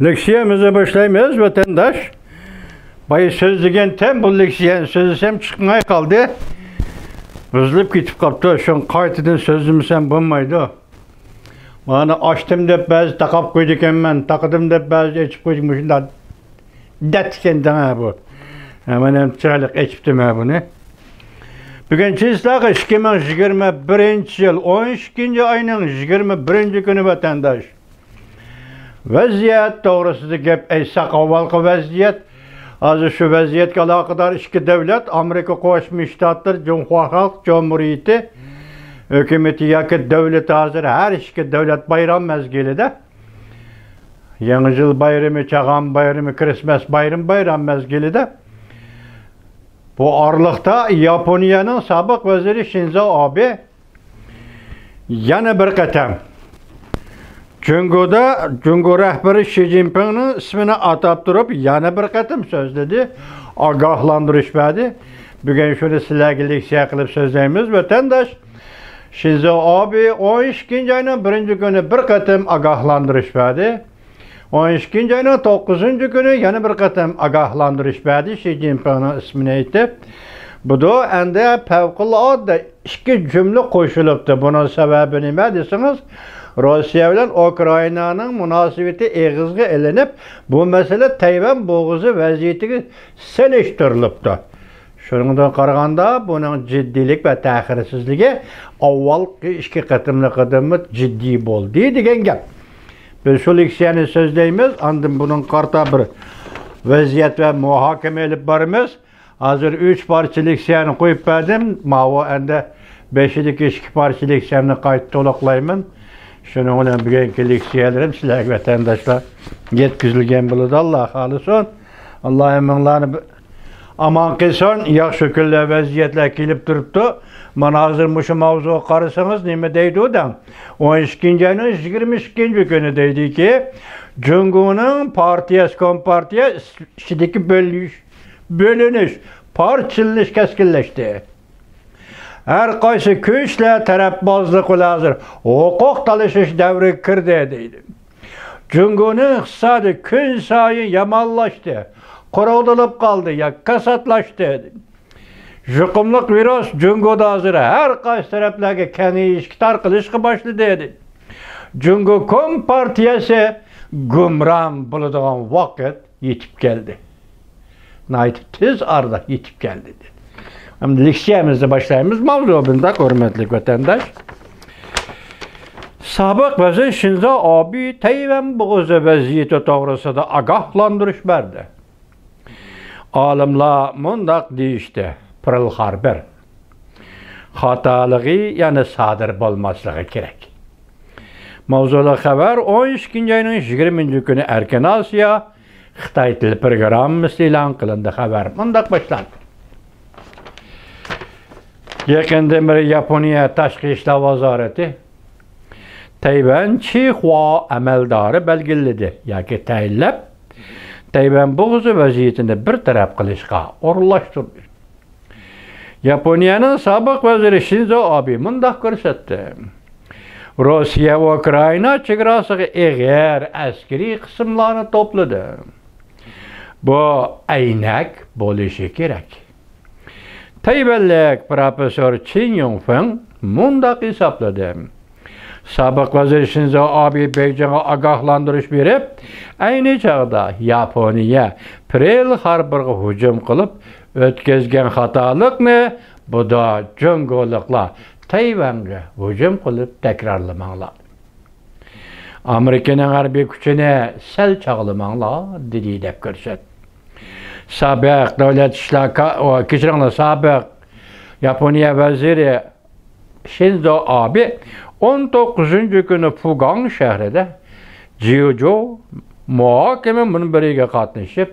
Leksiyemize başlaymayız vatandaş. Bayı sözlügen tem bu leksiyen sözlüsem çıkmaya kaldı. Özlep gitip kaptı. Şu an kayıtıdın sözlümüsem bulmaydı. Bana açtım dep bazı takap koyduk hemen. Takıdım dep bazı içip koyduk. Şundan detken dana bu. Hemen hem çaylık içiptim ha bunu. Bugün çizlağı 2021 yıl 12. ayının 21. günü vatandaş. Vaziyet doğrusu gep eysak avvalkı vaziyet. Azı şu vaziyetke alakadar iki devlet, Amerika Koşmuş Ştatlar, Cumhuriyet Halk Cumhuriyeti, hükümeti yakıt devleti hazır her iki devlet bayram mezgili de. Yeni yıl bayramı, çağan bayramı, Christmas bayram mezgili de. Bu aralıkta Japonya'nın sabık veziri Shinzo Abe yana bir qatam Cungo rəhbəri Xi Jinping'nin ismini atab durub yana bir qatam sözledi. Agahlandırış verdi. Bugün şunu sizlerle leksiya qilib sözləyimiz. Vatandaş Shinzo Abe 12. ayının 1. günü bir qatam agahlandırış verdi. 12. ayının 9. günü yana bir qatam agahlandırış verdi. Xi Jinping'nin ismini aytib. Bu da endi fevkalade iki cümle koşuluptu. Bunun sebebi nima desiniz? Rusya ile Ukrayna'nın münasebeti eğizge elenip bu mesele Tayvan boğuzu vaziyeti seliştirilipti. Şundan qaraganda bunun ciddilik ve tahirsizligi avvalki iki qatımlı ciddi boldu degan gap. Biz şu leksiyani sözləyimiz, andım bunun qarta bir vaziyet ve muhakeme elip barımız. Hazır 3 parça leksiyani koyup verdim. Mava ende 5'lik 2 parça leksiyani kayıt tolaklayımın. Şunu olan bugünkü leksiyelerim sizlerle vatandaşlar yetkizilgen buludu. Allah halıson. Allah emanlarını aman kılsın. Yaxşı külle vaziyetler kelip duruptu. Bana hazır şu mavzuğa qarısanız neme deydi o da? 12. ayının 22. günü deydi ki Cungo'nun partiyası kompartiya işideki bölünüş, parçalınış keskinleşti. Her qaysı güçle tarafbazlık hazır. Hukuk talışış devri kirdi deydi. Cungo'nun iqtisadi gün sayı yamanlaştı. Kurudulup kaldı ya kasatlaştı. Jukumluk virüs Cungo'da hazır. Her qaysı taraflarga kenişki tarqılışqı başladı dedi. Cungo kompartiyası gumram bulduğun vakit yetip geldi. Tez arada yetip geldi. Hem leksiyamızda başlayımız mavzu bunda hürmetli vatandaş. Sabık vezir Shinzo Abe Tayvan boğuzu vaziyeti doğrusunda agahlandırış verdi. Alimler mundaq deyişdi. Pearl Harbor hatalığı yani sadır bolmaslığı gerek. Mavzulu haber 12. ayının 20. günü Erken Asya Xitay Dil Programı ilan kılındı haber. Mundaq başlandı. Yakında bir Japonya Tashqi İşlər Vazareti Tayvan Çihua əməldarı belgiledi. Yaki tayinlab Tayvan boğuzu vaziyetini bir taraf qilishga orunlaştırdı. Japonya'nın sabık veziri Shinzo Abe mundaq ko'rsatdi. Rusya ve Ukrayna chegarasiga eğer askeri qismlarni topladı. Bu aynak bo'lishi kerak. Tayvanlik profesör Chen Yongfeng mundaq hisobladi. Sabık vezir Shinzo Abe Beijing'e agahlandırış berip, aynı çağda Yaponiya Pearl Harbor'a hücum qilib ötkazgan xatolikni bu da Cungoliklar Tayvanga hücum qilib takrorlamanglar. Amerikaning harbiy kuchini sal chaqlamanglar dedi deb ko'rsatdi. Sabık devlet işler kechiringlar sabık Yaponiya veziri Shinzo Abe 19. günü Fugan şehrinde Jiuzhou muhakeme minberiga qatnashib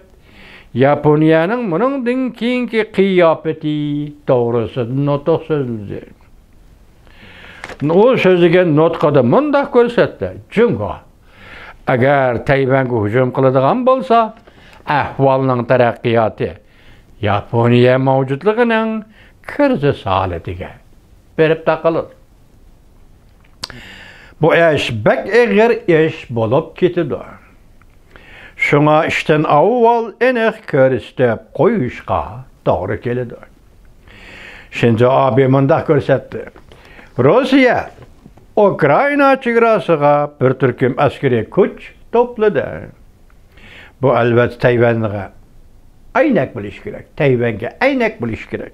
Yaponiyanın bunun keyingi qiyofati to'g'risida nutq so'zladi. O so'zlagan nutqida mundaq ko'rsatdi. Jungo agar Tayvanga hujum qiladigan bo'lsa, ahvolning taraqqiyoti Yaponiya mavjudligining kriz holatiga berib taqaladi. Bu iş bek eğer iş bulup ketidi. Şuna işten avval enek körüstep koyuşqa doğru keledi. Şimdi abi mındaq görsetdi. Rusya Ukrayna çegrasıga bir türküm askeri kuch topladı. Bu elbette Tayvan'a aynak biliş gerek. Tayvan'a aynak biliş gerek.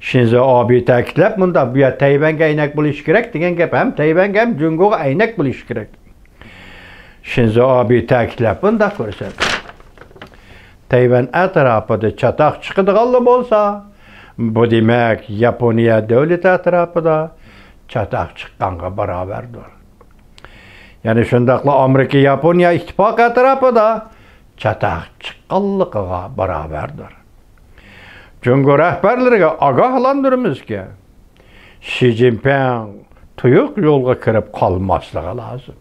Şimdi abi ta'kidlab bunda bu ya Tayvan'a aynak bilish kerak degan gap ham Tayvan'a ham Jungoga aynak bilish kerak. Şimdi abi ta'kidlab bunda ko'rsatdi. Tayvan atrofida chataq chiqadigan bo'lsa, bu demak Yaponiya davlati atrofida chataq chiqqanga barobardir. Ya'ni shundaqla Amerika Yaponiya ittifoqi atrofida chataq chiqqanligiga barobardir. Jungo rahbarlariga ogohlantiramiz ki Xi Jinping tuyuq yo'lga kirib qolmasligi lozim.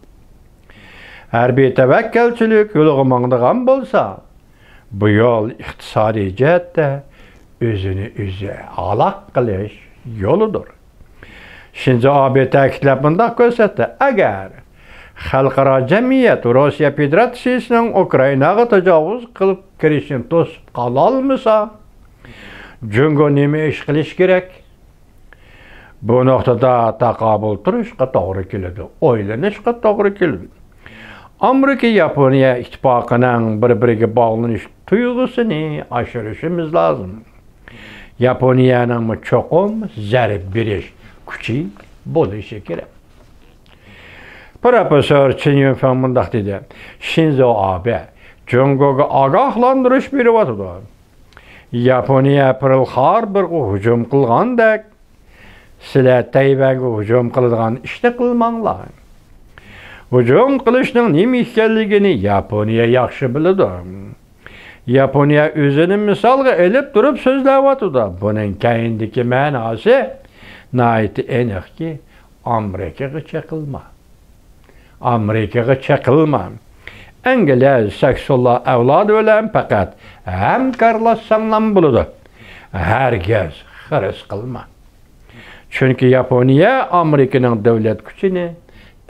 Harbiy tavakkalchilik yo'liga mangdigan bo'lsa, bu yo'l iqtisodiy jihatda o'zini o'zi aloq qilish yo'lidir. Shinzo Abe ta'kidlab bundoq ko'rsatdi, agar xalqaro jamiyat Rossiya Federatsiyasining Ukrainaga tajovuz qilib kirishini to'sib qola olmasa, Jungo nima ish qilish kerak? Bu nuqtada taqobil turishga to'g'ri keladi, o'ylanishga to'g'ri keladi. Amerika Yaponiya ittifoqining bir-biriga bog'lanish tuyg'usini oshirishimiz lozim. Yaponiyaning cho'qim zarb berish kuchi bo'lishi kerak. Professor Chen Yunfeng mundaq dedi. Shinzo Abe Jungoga ogohlantirish beryapti. Yaponiya Pearl Harborga hujum qilgandek, sizlar Tayvanga hujum qiladigan ishni qilmanglar. Hujum qilishning nima ekanligini Yaponiya yaxshi biladi. Yaponiya o'zini misolga elib turib so'zlayapti. Buning keyindagi ma'nosi nihoyatda aniqki, Amerikaga chaqilma. Amerikaga chaqilma. İngiliz Saksonlar avlod bilan faqat hamkorlashsanglar bo'ladi. Hargiz xiris qilma. Chunki Yaponiya Amerikaning davlat kuchini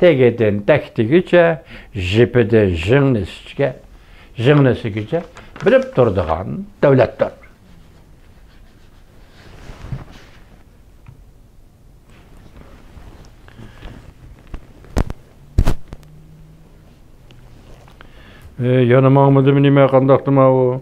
tegidan taktigicha, jipidan jing'nisigacha bilib turadigan davlatdir. Yanıma mıdım nime kandaqtıma o?